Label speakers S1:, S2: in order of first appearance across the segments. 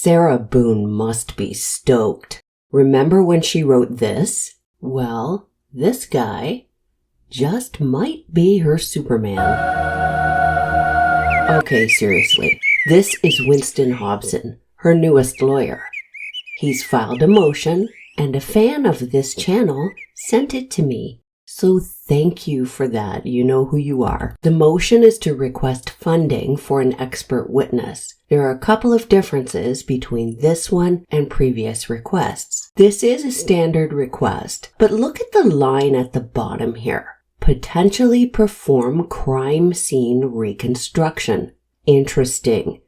S1: Sarah Boone must be stoked. Remember when she wrote this? Well, this guy just might be her Superman. Okay, seriously. This is Winston Hobson, her newest lawyer. He's filed a motion, and a fan of this channel sent it to me. So thank you for that. You know who you are. The motion is to request funding for an expert witness. There are a couple of differences between this one and previous requests. This is a standard request, but look at the line at the bottom here. Potentially perform crime scene reconstruction. Interesting.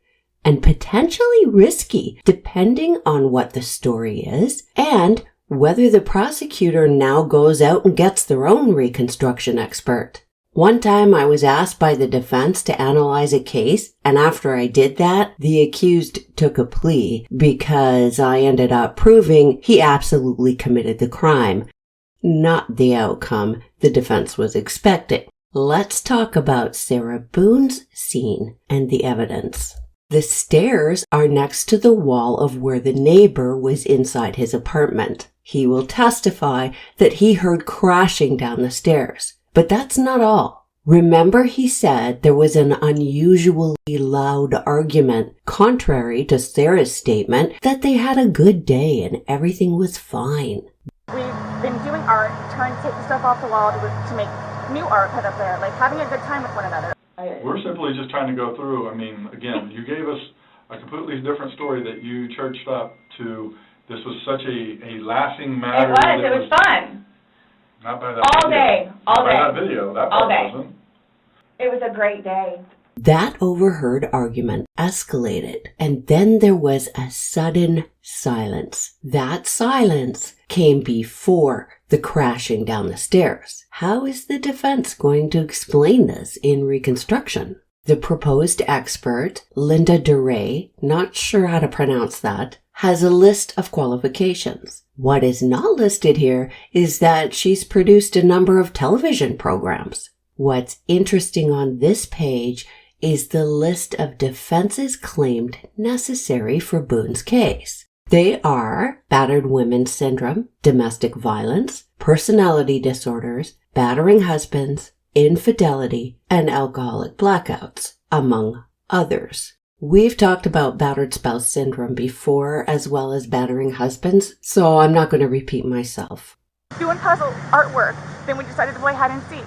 S1: And potentially risky, depending on what the story is and whether the prosecutor now goes out and gets their own reconstruction expert. One time I was asked by the defense to analyze a case, and after I did that, the accused took a plea because I ended up proving he absolutely committed the crime. Not the outcome the defense was expecting. Let's talk about Sarah Boone's scene and the evidence. The stairs are next to the wall of where the neighbor was inside his apartment. He will testify that he heard crashing down the stairs. But that's not all. Remember, he said there was an unusually loud argument, contrary to Sarah's statement that they had a good day and everything was fine.
S2: We've been doing art, trying to take the stuff off the wall to make new art put up there, like having a good time with one another.
S3: We're simply just trying to go through. I mean, again, you gave us a completely different story that you churched up to. This was such a lasting matter.
S2: It was fun.
S3: Not by that
S2: all
S3: video.
S2: Day, all
S3: Not
S2: day.
S3: By that video, that part wasn't.
S2: It was a great day.
S1: That overheard argument escalated, and then there was a sudden silence. That silence came before the crashing down the stairs. How is the defense going to explain this in reconstruction? The proposed expert, Linda DeRay, not sure how to pronounce that, has a list of qualifications. What is not listed here is that she's produced a number of television programs. What's interesting on this page is the list of defenses claimed necessary for Boone's case. They are battered women's syndrome, domestic violence, personality disorders, battering husbands, infidelity, and alcoholic blackouts, among others. We've talked about battered spouse syndrome before, as well as battering husbands, so I'm not going to repeat myself.
S2: Doing puzzle artwork, then we decided to play hide and seek.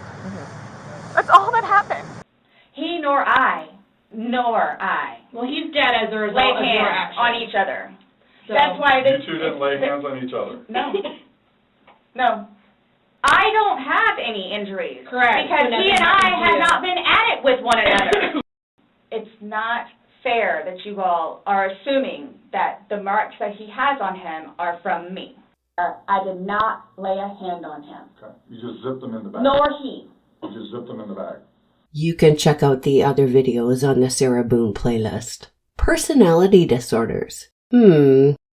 S2: That's all that happened.
S4: He nor I.
S5: Well, he's dead as a result of your
S4: hands
S5: action.
S4: on each other.
S5: So,
S4: That's why this.
S3: You two didn't lay hands on each other.
S4: No. No. I don't have any injuries.
S5: Correct.
S4: Because he and I have not been at it with one another. It's not fair that you all are assuming that the marks that he has on him are from me. I did not lay a hand on him.
S3: Okay. You just zipped them in the bag.
S4: Nor he.
S3: You just zipped them in the bag.
S1: You can check out the other videos on the Sarah Boone playlist. Personality disorders.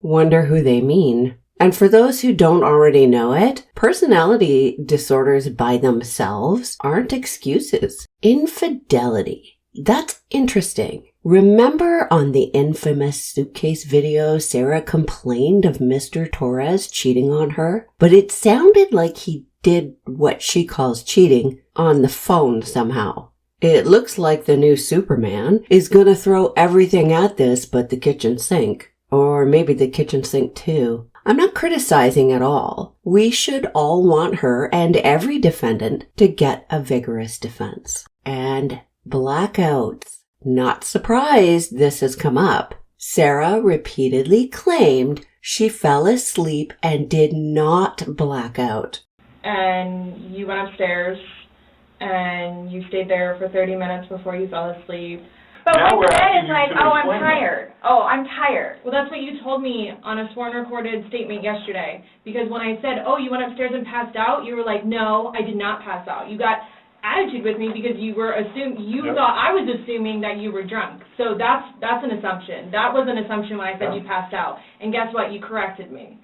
S1: Wonder who they mean. And for those who don't already know it, personality disorders by themselves aren't excuses. Infidelity. That's interesting. Remember on the infamous suitcase video, Sarah complained of Mr. Torres cheating on her? But it sounded like he did what she calls cheating on the phone somehow. It looks like the new Superman is gonna throw everything at this but the kitchen sink. Or maybe the kitchen sink too. I'm not criticizing at all. We should all want her and every defendant to get a vigorous defense. And blackouts. Not surprised this has come up. Sarah repeatedly claimed she fell asleep and did not black out.
S5: And you went upstairs, and you stayed there for 30 minutes before you fell asleep.
S4: But
S3: Now
S4: what
S3: we're
S4: you said
S3: asking
S4: is
S3: you
S4: like,
S3: to
S4: oh, I'm
S3: explain that.
S4: tired. Oh, I'm tired.
S5: Well, that's what you told me on a sworn recorded statement yesterday. Because when I said, oh, you went upstairs and passed out, you were like, no, I did not pass out. You got attitude with me because you were thought I was assuming that you were drunk. So that's an assumption. That was an assumption when I said you passed out. And guess what? You corrected me.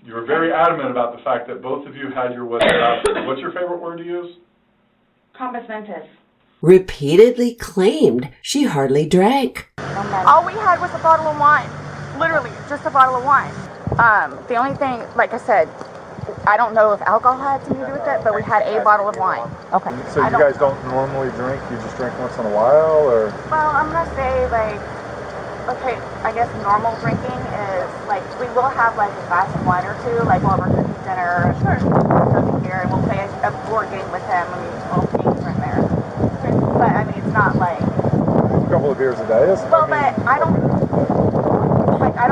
S3: You were very adamant about the fact that both of you had your wits about you. What's your favorite word to use?
S4: Compass mentis.
S1: Repeatedly claimed she hardly drank.
S2: All we had was a bottle of wine. Literally, just a bottle of wine. The only thing, like I said, I don't know if alcohol had to do with it, but we had a bottle of wine.
S6: Okay. So you guys don't normally drink? You just drink once in a while, or?
S2: Well, I'm gonna say like, okay, I guess normal drinking is like we will have like a glass of wine or two, like while we're cooking dinner, cooking here, and we'll play a board game with him, and we'll games in there. But I mean, it's not like
S6: A couple of beers a day?
S2: Well, but I don't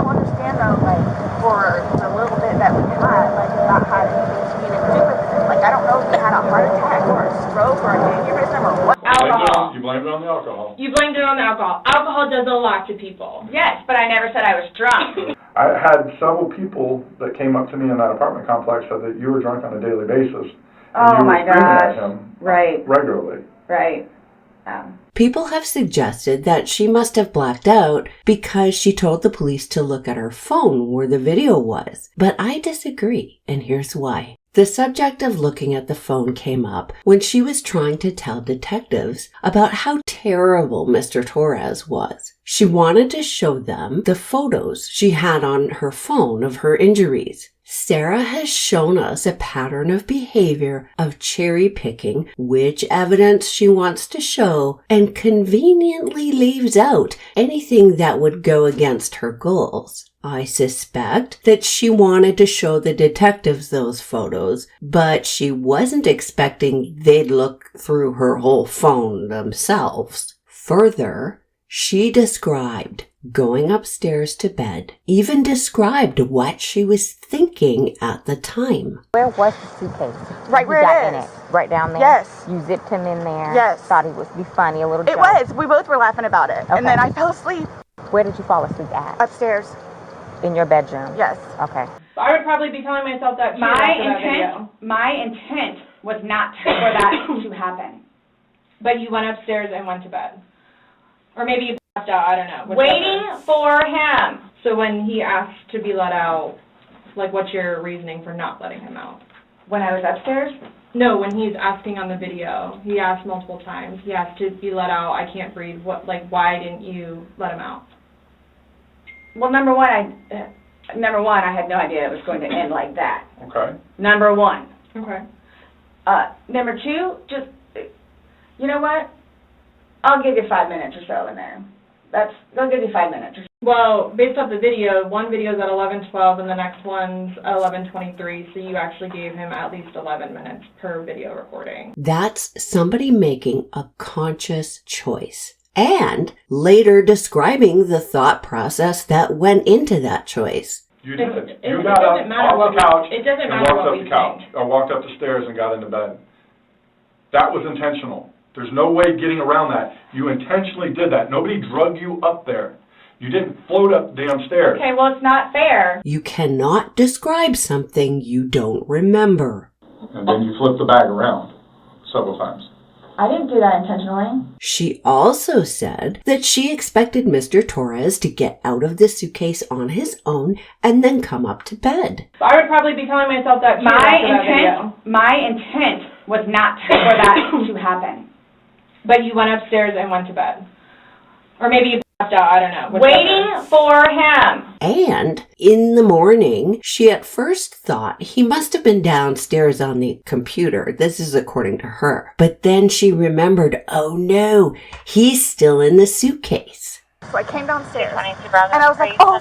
S2: understand though, like for the little bit that we had, like not had anything to even do with it. Like I don't know if he had a heart attack or a stroke or an aneurysm or what.
S4: Alcohol.
S3: You blamed it on the alcohol.
S5: You blamed it on the alcohol. Alcohol does a lot to people.
S4: Yes, but I never said I was drunk.
S3: I had several people that came up to me in that apartment complex said that you were drunk on a daily basis. And you were screaming at him regularly.
S4: Right.
S1: People have suggested that she must have blacked out because she told the police to look at her phone where the video was. But I disagree, and here's why. The subject of looking at the phone came up when she was trying to tell detectives about how terrible Mr. Torres was. She wanted to show them the photos she had on her phone of her injuries. Sarah has shown us a pattern of behavior of cherry picking which evidence she wants to show and conveniently leaves out anything that would go against her goals. I suspect that she wanted to show the detectives those photos, but she wasn't expecting they'd look through her whole phone themselves. Further, she described going upstairs to bed, even described what she was thinking at the time.
S6: Where was the suitcase?
S2: Right where it is.
S6: Right down there?
S2: Yes.
S6: You zipped him in there?
S2: Yes.
S6: Thought he would be funny, a little joke?
S2: It was. We both were laughing about it.
S6: Okay.
S2: And then I fell asleep.
S6: Where did you fall asleep at?
S2: Upstairs.
S6: In your bedroom?
S2: Yes.
S6: Okay.
S5: I would probably be telling myself that too after that video.
S4: My intent was not for that to happen.
S5: But you went upstairs and went to bed. Or maybe you passed out, I don't know. Whichever.
S4: Waiting for him.
S5: So when he asked to be let out, like what's your reasoning for not letting him out?
S4: When I was upstairs?
S5: No, when he's asking on the video, he asked multiple times. He asked to be let out, I can't breathe. Why didn't you let him out?
S4: Well, number one, I had no idea it was going to end like that.
S3: Okay.
S4: Number one.
S5: Okay.
S4: Number two, just, you know what? I'll give you 5 minutes or so in there. They'll give you 5 minutes or so.
S5: Well, based off the video, one video's at 11:12 and the next one's at 11:23, so you actually gave him at least 11 minutes per video recording.
S1: That's somebody making a conscious choice and later describing the thought process that went into that choice.
S3: You did.
S5: It
S3: You got
S5: doesn't
S3: up
S5: matter
S3: off
S5: what
S3: the couch
S5: it doesn't
S3: and
S5: matter
S3: walked
S5: what
S3: up
S5: we
S3: the couch,
S5: think.
S3: or walked up the stairs and got into bed. That was intentional. There's no way getting around that. You intentionally did that. Nobody drug you up there. You didn't float up damn stairs.
S4: Okay, well, it's not fair.
S1: You cannot describe something you don't remember.
S3: And then you flip the bag around several times.
S4: I didn't do that intentionally.
S1: She also said that she expected Mr. Torres to get out of the suitcase on his own and then come up to bed.
S5: I would probably be telling myself that too after that video.
S4: My intent was not for that to happen.
S5: But you went upstairs and went to bed. Or maybe you passed out, I don't know.
S4: Waiting for him.
S1: And in the morning, she at first thought he must have been downstairs on the computer. This is according to her. But then she remembered, oh no, he's still in the suitcase.
S2: So I came downstairs and I was like, oh,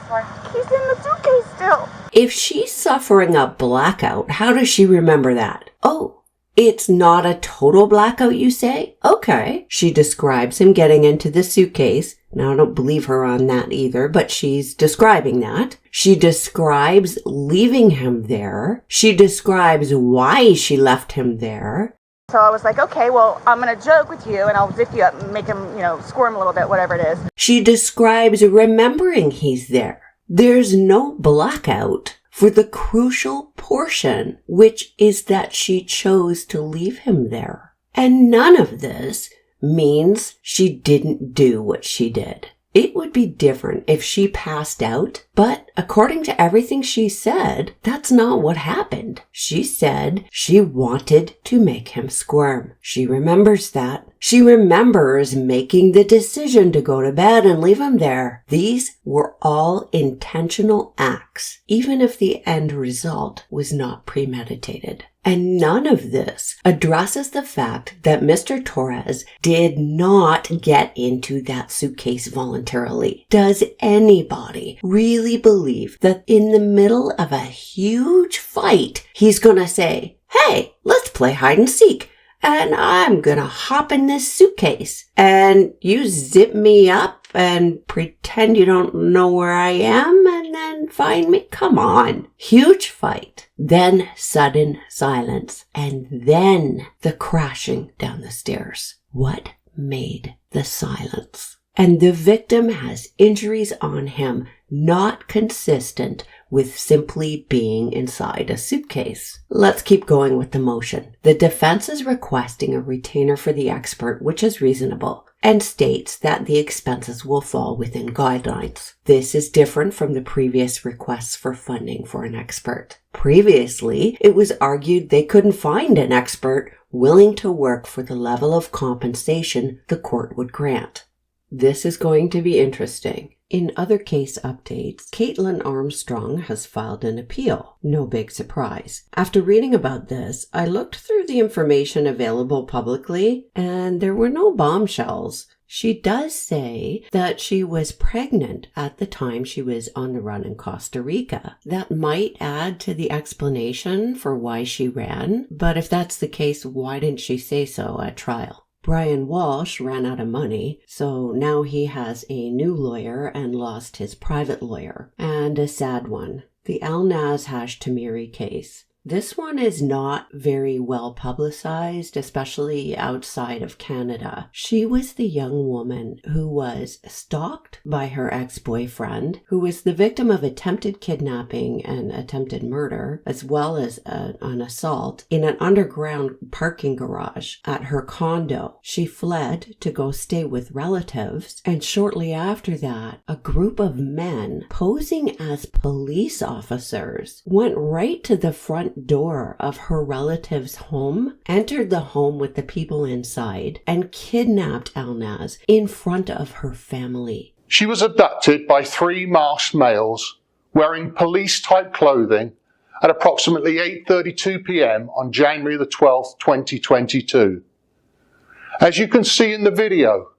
S2: he's in the suitcase still.
S1: If she's suffering a blackout, how does she remember that? Oh, it's not a total blackout, you say? Okay. She describes him getting into the suitcase. Now, I don't believe her on that either, but she's describing that. She describes leaving him there. She describes why she left him there.
S2: So I was like, okay, well, I'm going to joke with you and I'll zip you up and make him, squirm a little bit, whatever it is.
S1: She describes remembering he's there. There's no blackout for the crucial portion, which is that she chose to leave him there. And none of this means she didn't do what she did. It would be different if she passed out But according to everything she said, that's not what happened. She said she wanted to make him squirm. She remembers that. She remembers making the decision to go to bed and leave him there. These were all intentional acts, even if the end result was not premeditated. And none of this addresses the fact that Mr. Torres did not get into that suitcase voluntarily. Does anybody really believe that in the middle of a huge fight, he's gonna say, "Hey, let's play hide and seek, and I'm gonna hop in this suitcase, and you zip me up and pretend you don't know where I am and then find me"? Come on. Huge fight. Then sudden silence. And then the crashing down the stairs. What made the silence? And the victim has injuries on him not consistent with simply being inside a suitcase. Let's keep going with the motion. The defense is requesting a retainer for the expert, which is reasonable, and states that the expenses will fall within guidelines. This is different from the previous requests for funding for an expert. Previously, it was argued they couldn't find an expert willing to work for the level of compensation the court would grant. This is going to be interesting. In other case updates, Kaitlin Armstrong has filed an appeal. No big surprise. After reading about this, I looked through the information available publicly, and there were no bombshells. She does say that she was pregnant at the time she was on the run in Costa Rica. That might add to the explanation for why she ran, but if that's the case, why didn't she say so at trial? Brian Walshe ran out of money, so now he has a new lawyer and lost his private lawyer. And a sad one, the Elnaz Hajtamiri case. This one is not very well publicized, especially outside of Canada. She was the young woman who was stalked by her ex-boyfriend, who was the victim of attempted kidnapping and attempted murder, as well as an assault in an underground parking garage at her condo. She fled to go stay with relatives, and shortly after that, a group of men posing as police officers went right to the front door of her relative's home, entered the home with the people inside, and kidnapped Elnaz in front of her family.
S7: She was abducted by 3 masked males wearing police-type clothing at approximately 8:32 p.m. on January the 12th, 2022. As you can see in the video,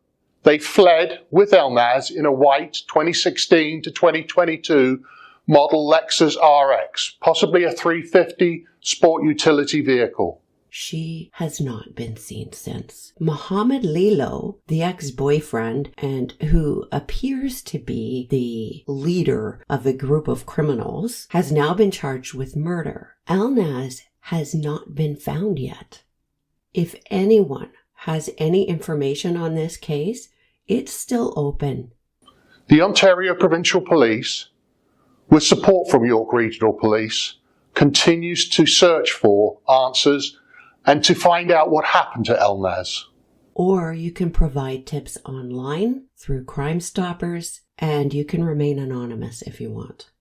S7: they fled with Elnaz in a white 2016 to 2022 model Lexus RX, possibly a 350 sport utility vehicle.
S1: She has not been seen since. Mohammed Lilo, the ex-boyfriend and who appears to be the leader of a group of criminals, has now been charged with murder. Elnaz has not been found yet. If anyone has any information on this case, it's still open.
S7: The Ontario Provincial Police, with support from York Regional Police, continues to search for answers and to find out what happened to Elnaz.
S1: Or you can provide tips online through Crime Stoppers, and you can remain anonymous if you want.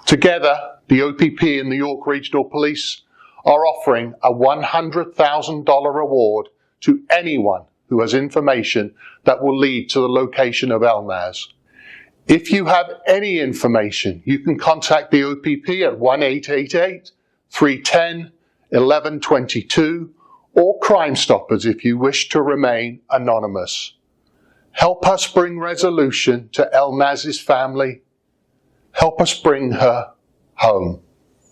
S7: Together, the OPP and the York Regional Police are offering a $100,000 reward to anyone who has information that will lead to the location of Elnaz. If you have any information, you can contact the OPP at 1-888-310-1122 or Crime Stoppers if you wish to remain anonymous. Help us bring resolution to Elnaz's family. Help us bring her home.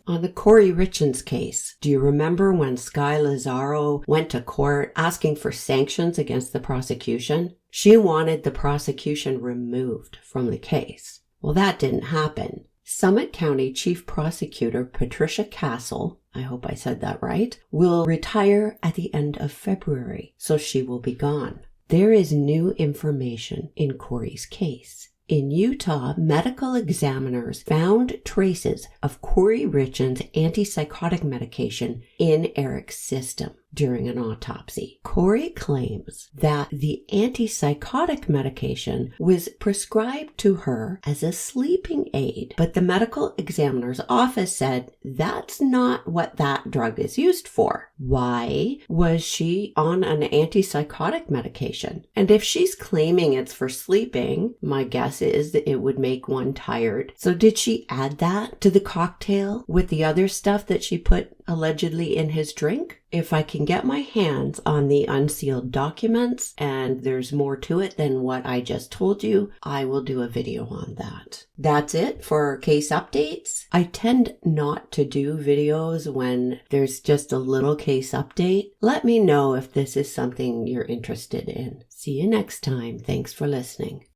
S1: On the Kouri Richins case, do you remember when Sky Lazaro went to court asking for sanctions against the prosecution? She wanted the prosecution removed from the case. Well, that didn't happen. Summit County Chief Prosecutor Patricia Castle, I hope I said that right, will retire at the end of February, so she will be gone. There is new information in Kouri's case. In Utah, medical examiners found traces of Kouri Richins' antipsychotic medication in Eric's system. during an autopsy. Kouri claims that the antipsychotic medication was prescribed to her as a sleeping aid, but the medical examiner's office said that's not what that drug is used for. Why was she on an antipsychotic medication? And if she's claiming it's for sleeping, my guess is that it would make one tired. So did she add that to the cocktail with the other stuff that she put allegedly in his drink? If I can get my hands on the unsealed documents and there's more to it than what I just told you, I will do a video on that. That's it for case updates. I tend not to do videos when there's just a little case update. Let me know if this is something you're interested in. See you next time. Thanks for listening.